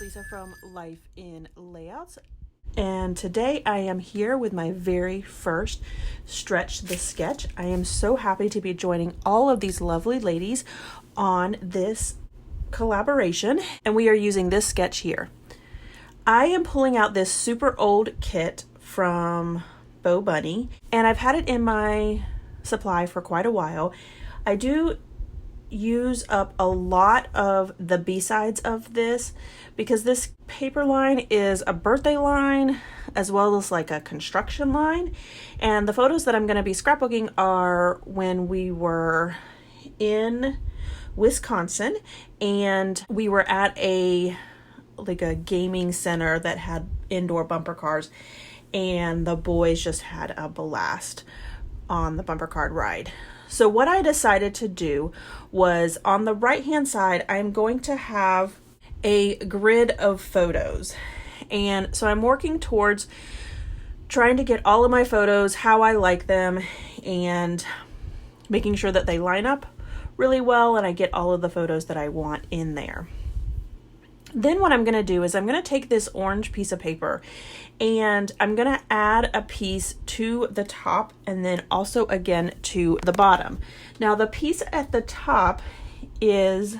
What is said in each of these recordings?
Lisa from Life in Layouts, and today I am here with my very first Stretch the Sketch. I am so happy to be joining all of these lovely ladies on this collaboration, and we are using this sketch here. I am pulling out this super old kit from BoBunny, and I've had it in my supply for quite a while. I do use up a lot of the B-sides of this because this paper line is a birthday line as well as like a construction line, and the photos that I'm going to be scrapbooking are when we were in Wisconsin and we were at a gaming center that had indoor bumper cars, and the boys just had a blast on the bumper car ride. So what I decided to do was, on the right hand side, I'm going to have a grid of photos. And so I'm working towards trying to get all of my photos how I like them and making sure that they line up really well and I get all of the photos that I want in there. Then what I'm going to do is I'm going to take this orange piece of paper and I'm going to add a piece to the top and then also again to the bottom. Now the piece at the top is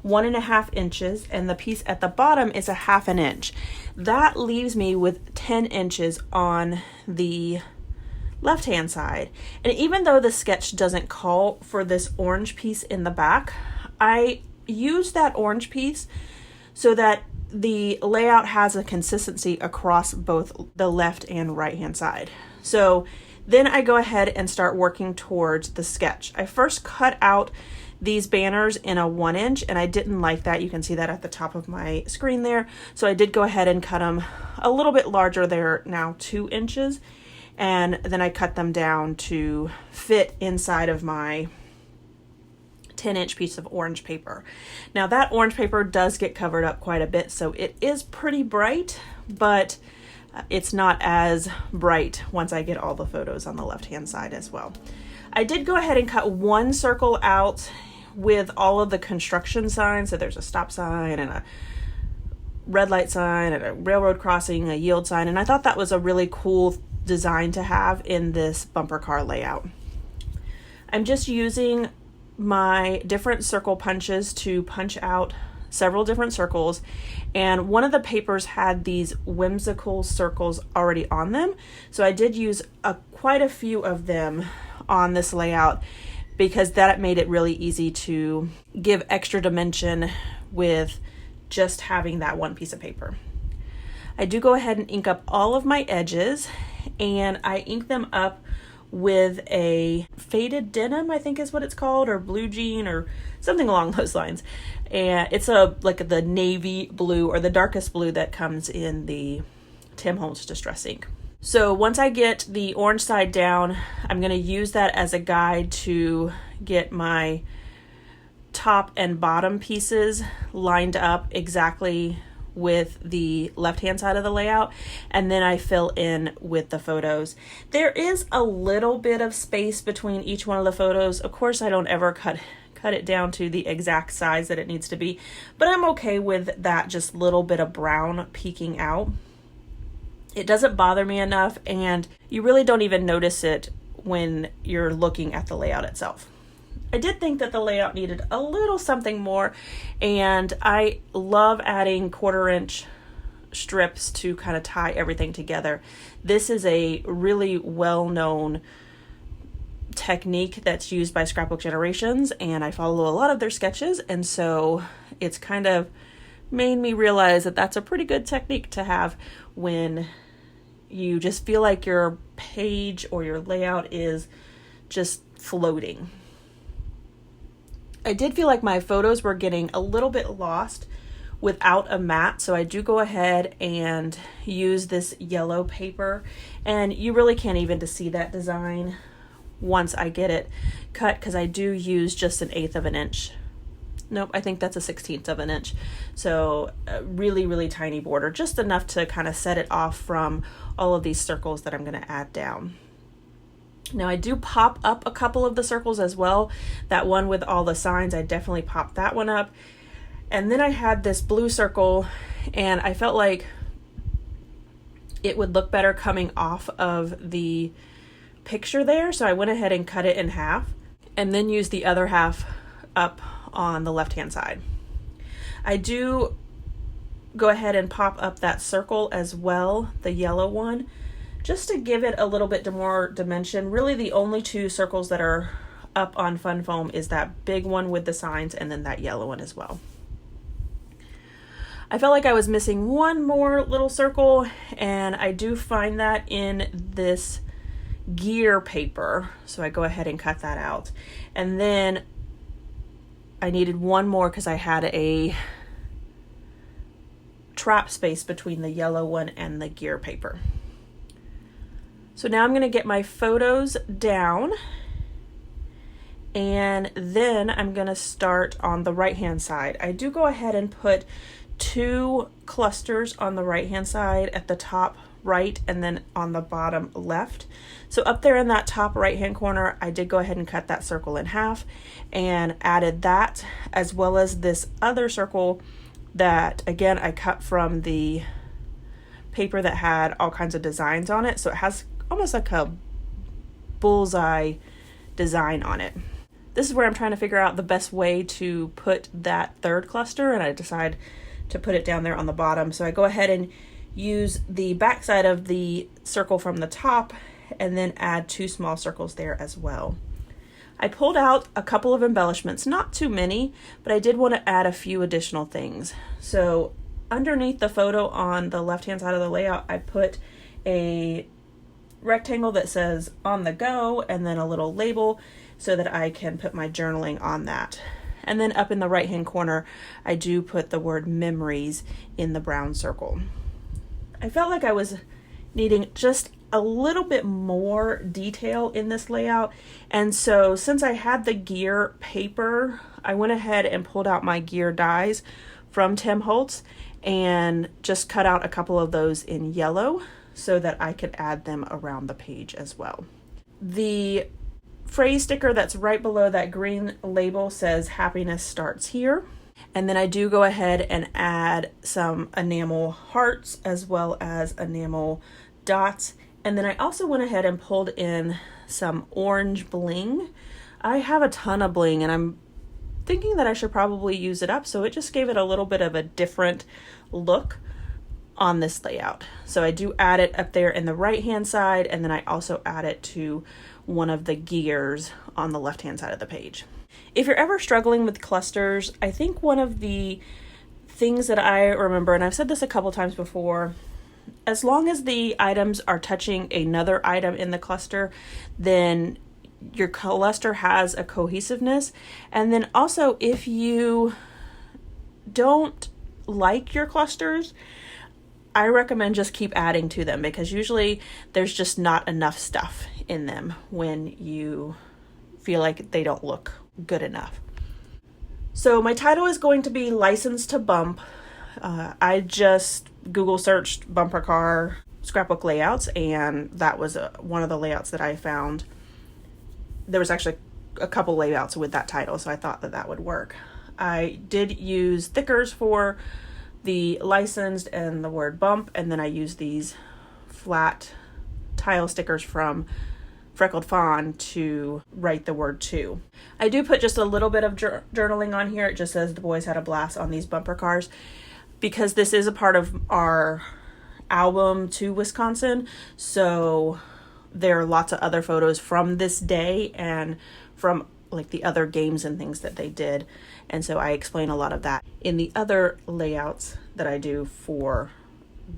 1.5 inches and the piece at the bottom is 1/2 inch. That leaves me with 10 inches on the left hand side. And even though the sketch doesn't call for this orange piece in the back, I use that orange piece so that the layout has a consistency across both the left and right hand side. So then I go ahead and start working towards the sketch. I first cut out these banners in a 1 inch and I didn't like that. You can see that at the top of my screen there. So I did go ahead and cut them a little bit larger. They're now 2 inches. And then I cut them down to fit inside of my 10-inch piece of orange paper. Now that orange paper does get covered up quite a bit, so it is pretty bright, but it's not as bright once I get all the photos on the left-hand side as well. I did go ahead and cut one circle out with all of the construction signs. So there's a stop sign and a red light sign and a railroad crossing, a yield sign, and I thought that was a really cool design to have in this bumper car layout. I'm just using my different circle punches to punch out several different circles, and one of the papers had these whimsical circles already on them, so I did use quite a few of them on this layout because that made it really easy to give extra dimension with just having that one piece of paper. I do go ahead and ink up all of my edges, and I ink them up with a faded denim, I think is what it's called, or blue jean or something along those lines. And it's like the navy blue or the darkest blue that comes in the Tim Holtz Distress ink. So once I get the orange side down, I'm going to use that as a guide to get my top and bottom pieces lined up exactly with the left hand side of the layout, and then I fill in with the photos. There is a little bit of space between each one of the photos. Of course, I don't ever cut it down to the exact size that it needs to be, but I'm okay with that just little bit of brown peeking out. It doesn't bother me enough, and you really don't even notice it when you're looking at the layout itself. I did think that the layout needed a little something more, and I love adding 1/4 inch strips to kind of tie everything together. This is a really well-known technique that's used by Scrapbook Generations, and I follow a lot of their sketches, and so it's kind of made me realize that that's a pretty good technique to have when you just feel like your page or your layout is just floating. I did feel like my photos were getting a little bit lost without a mat, so I do go ahead and use this yellow paper, and you really can't even see that design once I get it cut because I do use just 1/8 inch. Nope, I think that's 1/16 inch. So a really, really tiny border, just enough to kind of set it off from all of these circles that I'm going to add down. Now I do pop up a couple of the circles as well. That one with all the signs, I definitely popped that one up. And then I had this blue circle, and I felt like it would look better coming off of the picture there. So I went ahead and cut it in half and then used the other half up on the left-hand side. I do go ahead and pop up that circle as well, the yellow one, just to give it a little bit more dimension. Really the only two circles that are up on Fun Foam is that big one with the signs and then that yellow one as well. I felt like I was missing one more little circle, and I do find that in this gear paper. So I go ahead and cut that out. And then I needed one more because I had a trap space between the yellow one and the gear paper. So now I'm going to get my photos down, and then I'm going to start on the right hand side. I do go ahead and put 2 clusters on the right hand side at the top right and then on the bottom left. So up there in that top right hand corner, I did go ahead and cut that circle in half and added that, as well as this other circle that again I cut from the paper that had all kinds of designs on it. So it has almost like a bullseye design on it. This is where I'm trying to figure out the best way to put that third cluster, and I decide to put it down there on the bottom. So I go ahead and use the back side of the circle from the top and then add 2 small circles there as well. I pulled out a couple of embellishments, not too many, but I did want to add a few additional things. So underneath the photo on the left hand side of the layout, I put a rectangle that says on the go and then a little label so that I can put my journaling on that. And then up in the right hand corner, I do put the word memories in the brown circle. I felt like I was needing just a little bit more detail in this layout. And so since I had the gear paper, I went ahead and pulled out my gear dies from Tim Holtz and just cut out a couple of those in yellow so that I could add them around the page as well. The phrase sticker that's right below that green label says happiness starts here. And then I do go ahead and add some enamel hearts as well as enamel dots. And then I also went ahead and pulled in some orange bling. I have a ton of bling and I'm thinking that I should probably use it up. So it just gave it a little bit of a different look on this layout. So I do add it up there in the right hand side, and then I also add it to one of the gears on the left hand side of the page. If you're ever struggling with clusters, I think one of the things that I remember, and I've said this a couple times before, as long as the items are touching another item in the cluster, then your cluster has a cohesiveness. And then also, if you don't like your clusters, I recommend just keep adding to them, because usually there's just not enough stuff in them when you feel like they don't look good enough. So my title is going to be Licensed to Bump. I just Google searched bumper car scrapbook layouts, and that was one of the layouts that I found. There was actually a couple layouts with that title, so I thought that that would work. I did use thickers for the licensed and the word bump, and then I used these flat tile stickers from Freckled Fawn to write the word to. I do put just a little bit of journaling on here. It just says the boys had a blast on these bumper cars, because this is a part of our album to Wisconsin. So there are lots of other photos from this day and from like the other games and things that they did. And so I explain a lot of that in the other layouts that I do for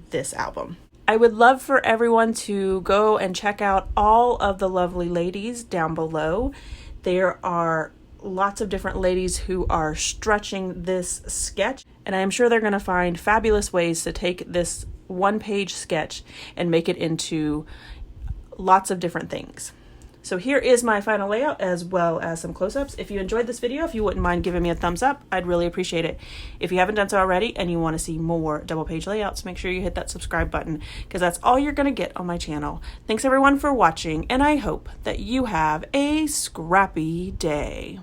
this album. I would love for everyone to go and check out all of the lovely ladies down below. There are lots of different ladies who are stretching this sketch, and I am sure they're going to find fabulous ways to take this one-page sketch and make it into lots of different things. So here is my final layout, as well as some close-ups. If you enjoyed this video, if you wouldn't mind giving me a thumbs up, I'd really appreciate it. If you haven't done so already and you want to see more double page layouts, make sure you hit that subscribe button, because that's all you're going to get on my channel. Thanks everyone for watching, and I hope that you have a scrappy day.